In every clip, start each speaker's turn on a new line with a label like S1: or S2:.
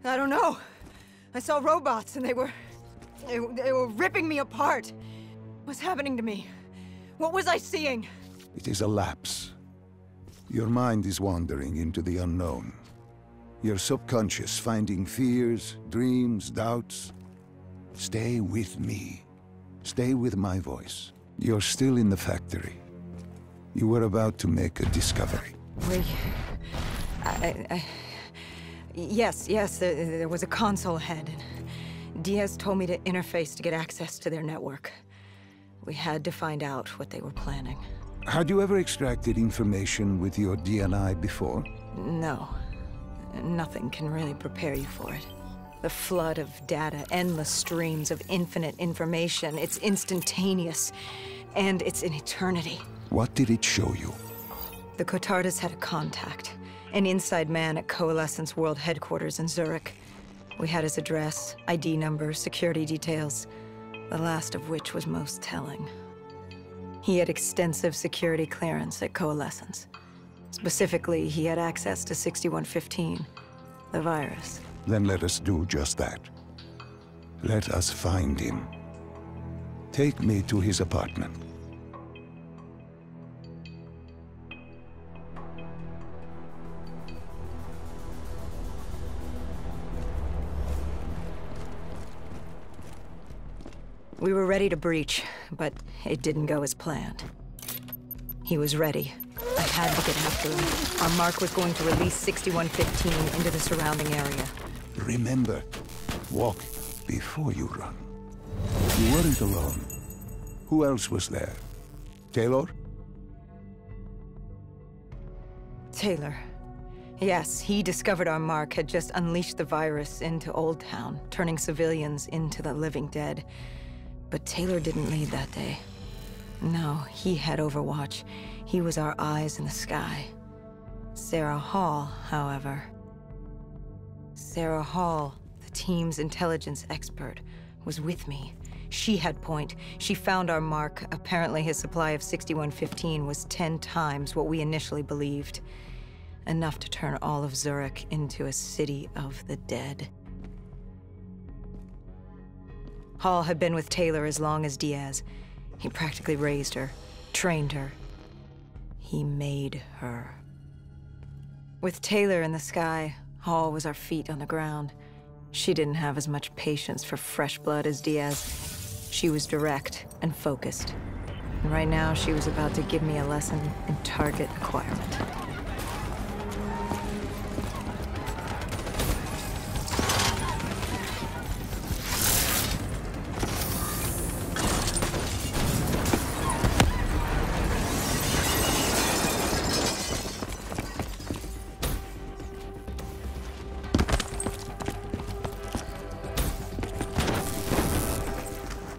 S1: I don't know. I saw robots and they were ripping me apart. What's happening to me? What was I seeing?
S2: It is a lapse. Your mind is wandering into the unknown. Your subconscious finding fears, dreams, doubts. Stay with me. Stay with my voice. You're still in the factory. You were about to make a discovery.
S1: Yes, there was a console ahead. Diaz told me to interface to get access to their network. We had to find out what they were planning.
S2: Had you ever extracted information with your DNI before?
S1: No. Nothing can really prepare you for it. The flood of data, endless streams of infinite information. It's instantaneous, and it's an eternity.
S2: What did it show you?
S1: The Cotardas had a contact. An inside man at Coalescence World Headquarters in Zurich. We had his address, ID number, security details, the last of which was most telling. He had extensive security clearance at Coalescence. Specifically, he had access to 6115, the virus.
S2: Then let us do just that. Let us find him. Take me to his apartment.
S1: We were ready to breach, but it didn't go as planned. He was ready. I had to get after him. Our mark was going to release 6115 into the surrounding area.
S2: Remember, walk before you run. You weren't alone. Who else was there? Taylor?
S1: Taylor. Yes, he discovered our mark had just unleashed the virus into Old Town, turning civilians into the living dead. But Taylor didn't lead that day. No, he had Overwatch. He was our eyes in the sky. Sarah Hall, however. Sarah Hall, the team's intelligence expert, was with me. She had point. She found our mark. Apparently his supply of 6115 was 10 times what we initially believed. Enough to turn all of Zurich into a city of the dead. Hall had been with Taylor as long as Diaz. He practically raised her, trained her. He made her. With Taylor in the sky, Hall was our feet on the ground. She didn't have as much patience for fresh blood as Diaz. She was direct and focused. And right now, she was about to give me a lesson in target acquirement.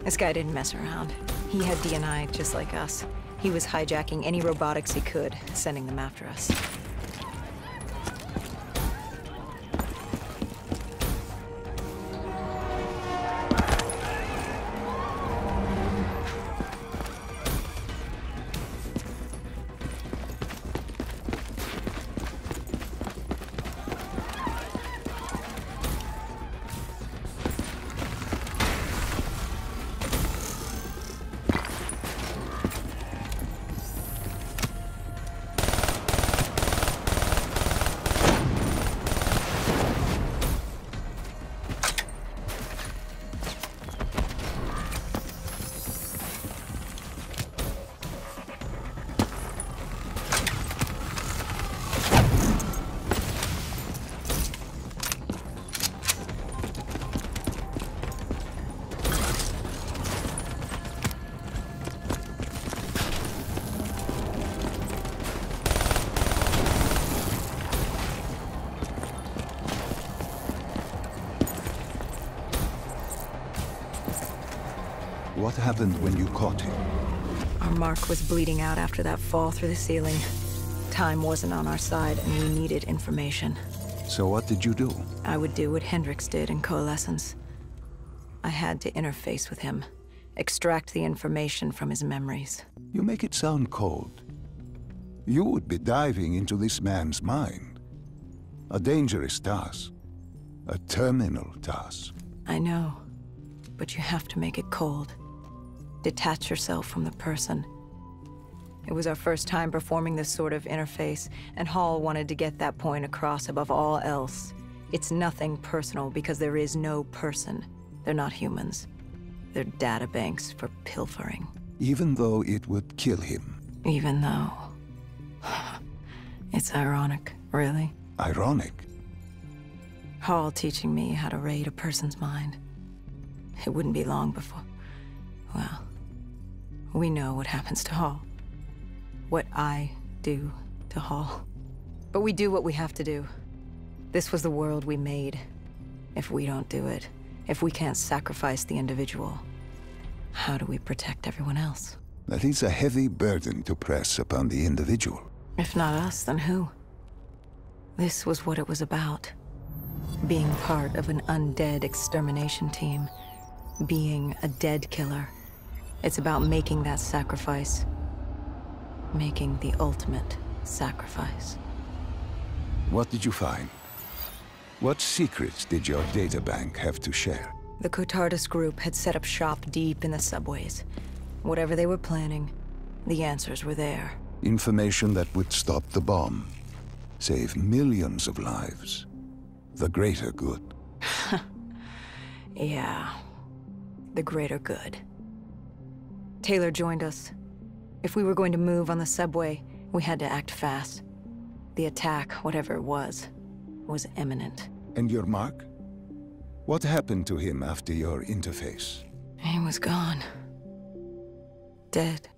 S1: This guy didn't mess around. He had DNI just like us. He was hijacking any robotics he could, sending them after us.
S2: What happened when you caught him?
S1: Our mark was bleeding out after that fall through the ceiling. Time wasn't on our side, and we needed information.
S2: So what did you do?
S1: I would do what Hendricks did in Coalescence. I had to interface with him, extract the information from his memories.
S2: You make it sound cold. You would be diving into this man's mind. A dangerous task. A terminal task.
S1: I know, but you have to make it cold. Detach yourself from the person. It was our first time performing this sort of interface, and Hall wanted to get that point across above all else. It's nothing personal because there is no person. They're not humans. They're databanks for pilfering.
S2: Even though it would kill him.
S1: Even though... It's ironic, really.
S2: Ironic?
S1: Hall teaching me how to read a person's mind. It wouldn't be long before... Well, we know what happens to Hall. What I do to Hall. But we do what we have to do. This was the world we made. If we don't do it, if we can't sacrifice the individual, how do we protect everyone else?
S2: That is a heavy burden to press upon the individual.
S1: If not us, then who? This was what it was about. Being part of an undead extermination team. Being a dead killer. It's about making that sacrifice. Making the ultimate sacrifice.
S2: What did you find? What secrets did your databank have to share?
S1: The Cotardus group had set up shop deep in the subways. Whatever they were planning, the answers were there.
S2: Information that would stop the bomb. Save millions of lives. The greater good.
S1: Yeah. The greater good. Taylor joined us. If we were going to move on the subway, we had to act fast. The attack, whatever it was imminent.
S2: And your mark? What happened to him after your interface?
S1: He was gone. Dead.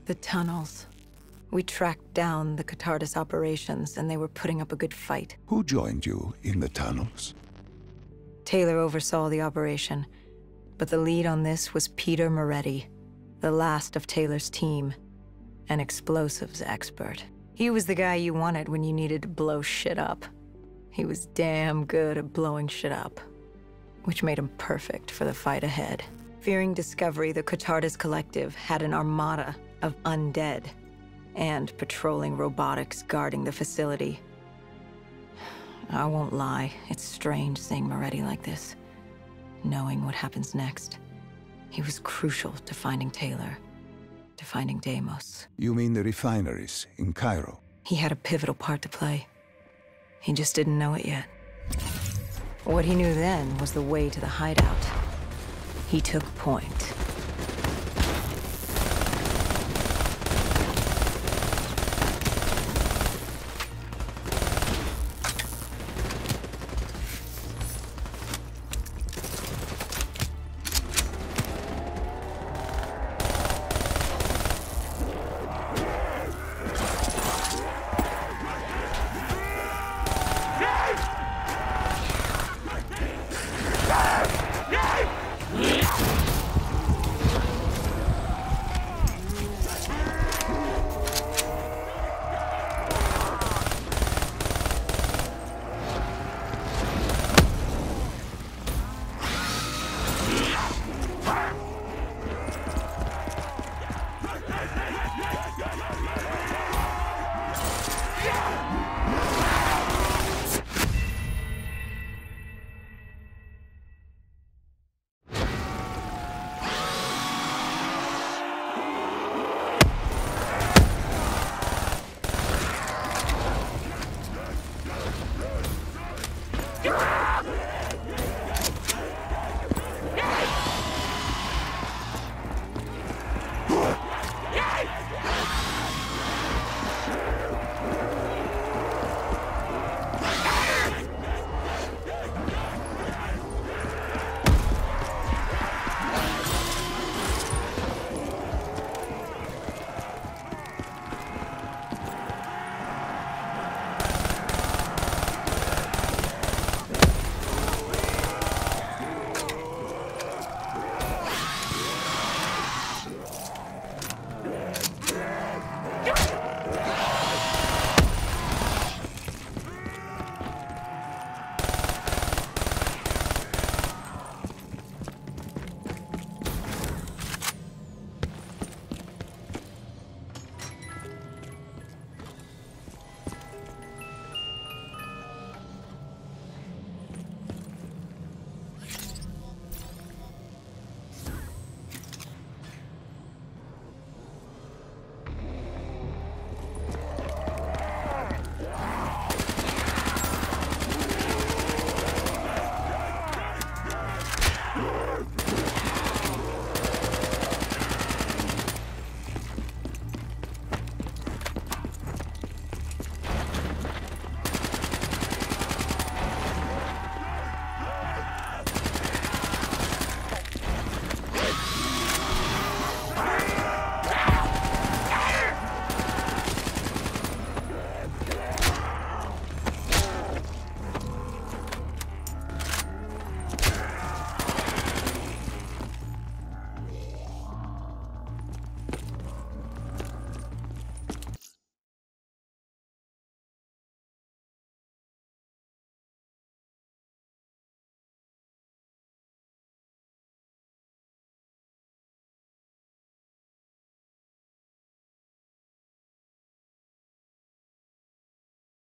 S1: The tunnels. We tracked down the Cotardus operations, and they were putting up a good fight.
S2: Who joined you in the tunnels?
S1: Taylor oversaw the operation, but the lead on this was Peter Moretti, the last of Taylor's team, an explosives expert. He was the guy you wanted when you needed to blow shit up. He was damn good at blowing shit up, which made him perfect for the fight ahead. Fearing discovery, the Cotardus Collective had an armada of undead and patrolling robotics guarding the facility. I won't lie, it's strange seeing Moretti like this, knowing what happens next. He was crucial to finding Taylor, to finding Deimos.
S2: You mean the refineries in Cairo?
S1: He had a pivotal part to play. He just didn't know it yet. What he knew then was the way to the hideout. He took point.